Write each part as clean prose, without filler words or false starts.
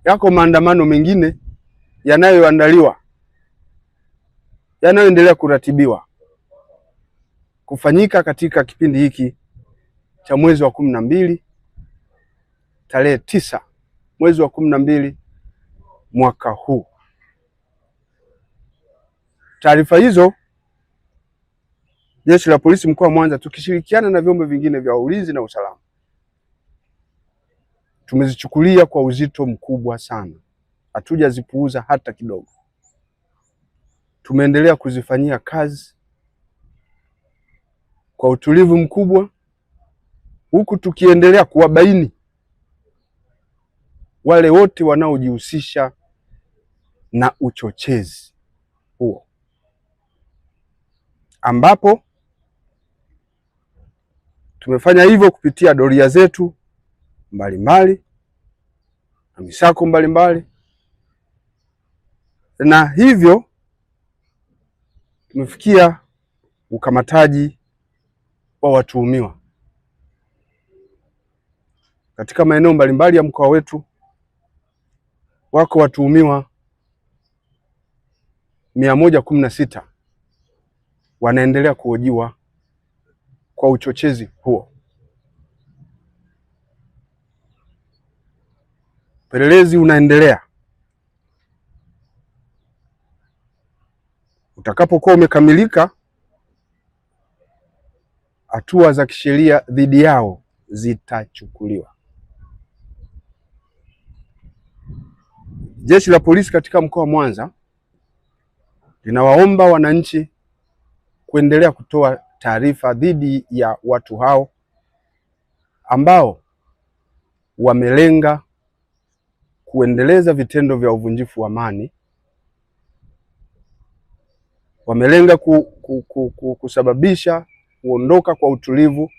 yako maandamano mengine yanayoandaliwa, yanayoendelea kuratibiwa kufanyika katika kipindi hiki cha mwezi wa 12 tarehe 9 mwezi wa 12 mwaka huu. Taarifa hizo Jeshi la Polisi mkoa wa Mwanza tukishirikiana na vyombo vingine vya ulinzi na usalama tumezichukulia kwa uzito mkubwa sana, hatujazipuuza hata kidogo. Tumeendelea kuzifanyia kazi kwa utulivu mkubwa, huku tukiendelea kuwabaini wale wote wanaojihusisha na uchochezi huo, ambapo tumefanya hivyo kupitia doria zetu mbalimbali na misako mbalimbali, na hivyo tumefikia ukamataji wa watuhumiwa katika maeneo mbalimbali ya mkoa wetu. Wako watuhumiwa 116 wanaendelea kuhojiwa kwa uchochezi huo. Upelelezi unaendelea. Utakapokuwa umekamilika, hatua za kisheria dhidi yao zitachukuliwa. Jeshi la Polisi katika mkoa wa Mwanza linawaomba wananchi kuendelea kutoa taarifa dhidi ya watu hao ambao wamelenga kuendeleza vitendo vya uvunjifu wa amani, wamelenga kusababisha kuondoka kwa utulivu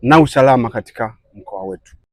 na usalama katika mkoa wetu.